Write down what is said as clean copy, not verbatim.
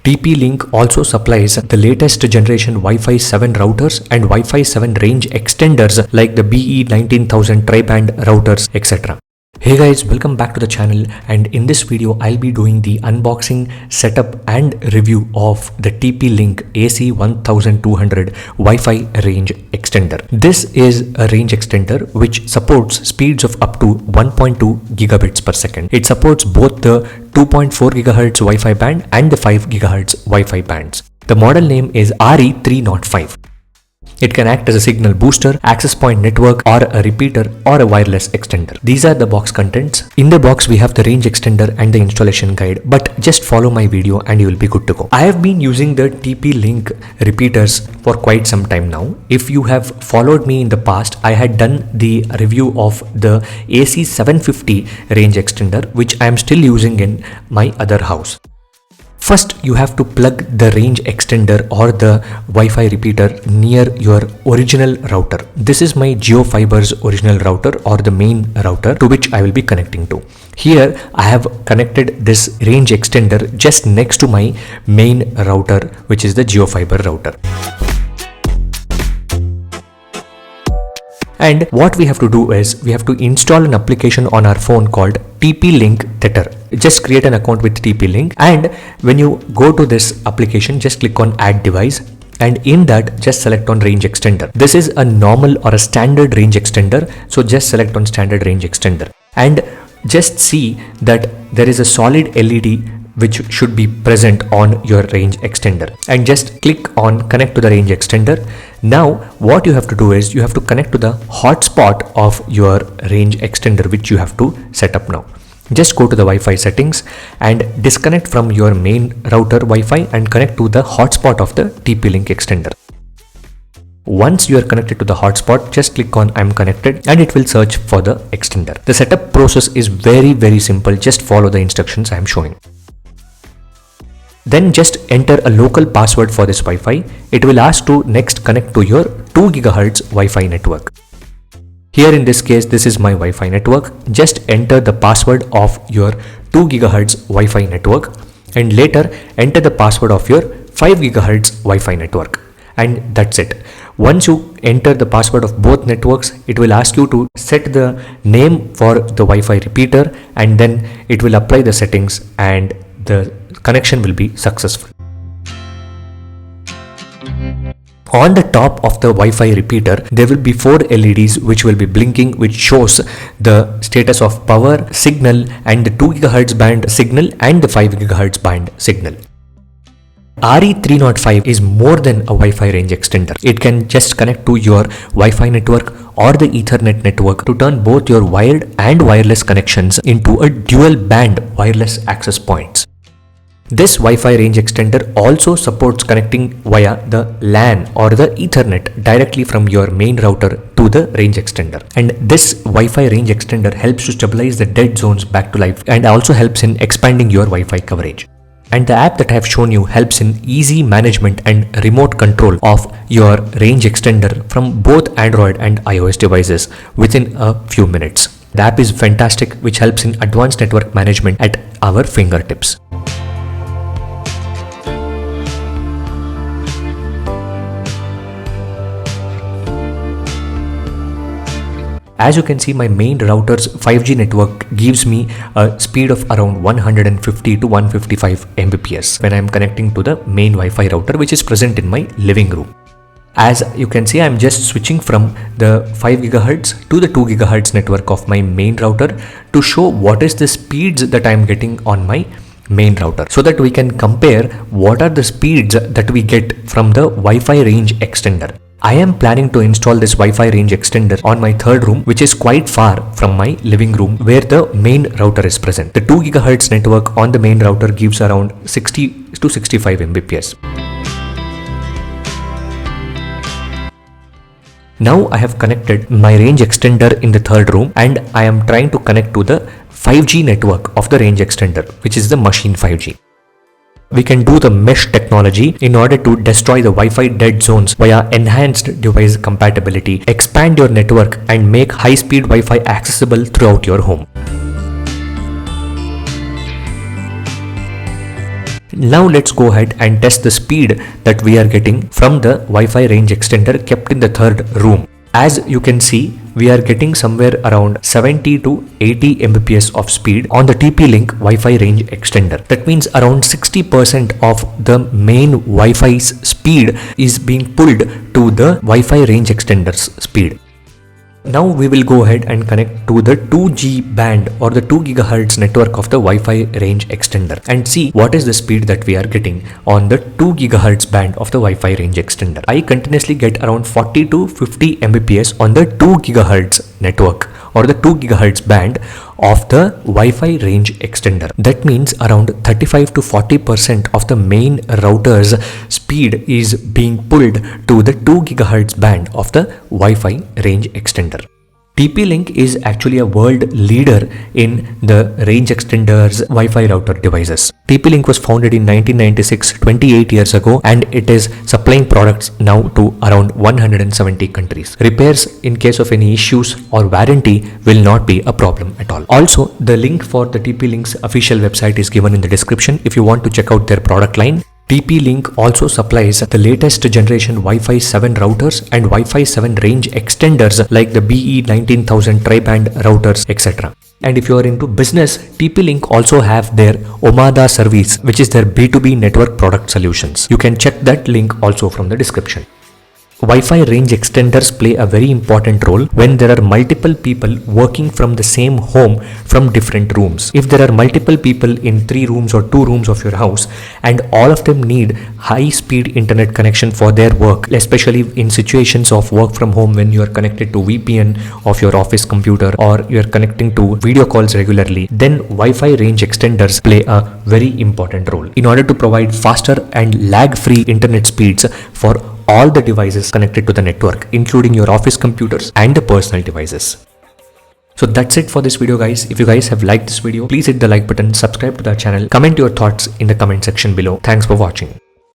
TP-Link also supplies the latest generation Wi-Fi 7 routers and Wi-Fi 7 range extenders like the BE19000 tri-band routers, etc. Hey guys, welcome back to the channel, and in this video I'll be doing the unboxing, setup and review of the TP-Link AC1200 Wi-Fi range extender. This is a range extender which supports speeds of up to 1.2 gigabits per second. It supports both the 2.4 GHz Wi-Fi band and the 5 GHz Wi-Fi bands. The model name is RE305. It can act as a signal booster, access point network, or a repeater or a wireless extender. These are the box contents. In the box we have the range extender and the installation guide, but just follow my video and you will be good to go. I have been using the TP-Link repeaters for quite some time now. If you have followed me in the past, I had done the review of the AC750 range extender, which I am still using in my other house. First, you have to plug the range extender or the Wi-Fi repeater near your original router. This is my JioFiber's original router or the main router to which I will be connecting to. Here, I have connected this range extender just next to my main router, which is the JioFiber router. And what we have to do is we have to install an application on our phone called TP-Link Tether. Just create an account with TP-Link, and when you go to this application, just click on add device, and in that just select on range extender. This is a normal or a standard range extender, so just select on standard range extender and just see that there is a solid LED which should be present on your range extender, and just click on connect to the range extender. Now what you have to do is you have to connect to the hotspot of your range extender, which you have to set up now. Just go to the Wi-Fi settings and disconnect from your main router Wi-Fi and connect to the hotspot of the TP-Link extender. Once you are connected to the hotspot, just click on I'm connected and it will search for the extender. The setup process is very simple. Just follow the instructions I am showing. Then just enter a local password for this Wi-Fi. It will ask to next connect to your 2 GHz Wi-Fi network. Here in this case, this is my Wi-Fi network. Just enter the password of your 2 GHz Wi-Fi network and later enter the password of your 5 GHz Wi-Fi network. And that's it. Once you enter the password of both networks, it will ask you to set the name for the Wi-Fi repeater, and then it will apply the settings and the connection will be successful. On the top of the Wi-Fi repeater, there will be 4 LEDs which will be blinking, which shows the status of power, signal, and the 2 GHz band signal and the 5 GHz band signal. RE305 is more than a Wi-Fi range extender. It can just connect to your Wi-Fi network or the Ethernet network to turn both your wired and wireless connections into a dual band wireless access points. This Wi-Fi range extender also supports connecting via the LAN or the Ethernet directly from your main router to the range extender. And this Wi-Fi range extender helps to stabilize the dead zones back to life and also helps in expanding your Wi-Fi coverage. And the app that I have shown you helps in easy management and remote control of your range extender from both Android and iOS devices within a few minutes. The app is fantastic, which helps in advanced network management at our fingertips. As you can see, my main router's 5G network gives me a speed of around 150 to 155 Mbps when I am connecting to the main Wi-Fi router, which is present in my living room. As you can see, I am just switching from the 5 GHz to the 2 GHz network of my main router to show what is the speeds that I am getting on my main router, so that we can compare what are the speeds that we get from the Wi-Fi range extender. I am planning to install this Wi-Fi range extender on my third room, which is quite far from my living room where the main router is present. The 2 GHz network on the main router gives around 60 to 65 Mbps. Now I have connected my range extender in the third room and I am trying to connect to the 5G network of the range extender, which is the machine 5G. We can do the mesh technology in order to destroy the Wi-Fi dead zones via enhanced device compatibility, expand your network and make high-speed Wi-Fi accessible throughout your home. now let's go ahead and test the speed that we are getting from the Wi-Fi range extender kept in the third room. As you can see, we are getting somewhere around 70 to 80 Mbps of speed on the TP-Link Wi-Fi range extender. That means around 60% of the main Wi-Fi's speed is being pulled to the Wi-Fi range extender's speed. Now we will go ahead and connect to the 2G band or the 2 GHz network of the Wi-Fi range extender and see what is the speed that we are getting on the 2 GHz band of the Wi-Fi range extender. I continuously get around 40 to 50 Mbps on the 2 GHz network or the 2 GHz band of the Wi-Fi range extender. That means around 35 to 40% of the main router's speed is being pulled to the 2 GHz band of the Wi-Fi range extender. TP-Link is actually a world leader in the range extenders Wi-Fi router devices. TP-Link was founded in 1996, 28 years ago, and it is supplying products now to around 170 countries. Repairs in case of any issues or warranty will not be a problem at all. Also, the link for the TP-Link's official website is given in the description if you want to check out their product line. TP-Link also supplies the latest generation Wi-Fi 7 routers and Wi-Fi 7 range extenders like the BE19000 tri-band routers, etc. And if you are into business, TP-Link also have their Omada service, which is their B2B network product solutions. You can check that link also from the description. Wi-Fi range extenders play a very important role when there are multiple people working from the same home from different rooms. If there are multiple people in 3 rooms or 2 rooms of your house and all of them need high-speed internet connection for their work, especially in situations of work from home when you are connected to VPN of your office computer or you are connecting to video calls regularly, then Wi-Fi range extenders play a very important role in order to provide faster and lag-free internet speeds for all the devices connected to the network, including your office computers and the personal devices. So that's it for this video, guys. If you guys have liked this video, please hit the like button, subscribe to the channel, comment your thoughts in the comment section below. Thanks for watching.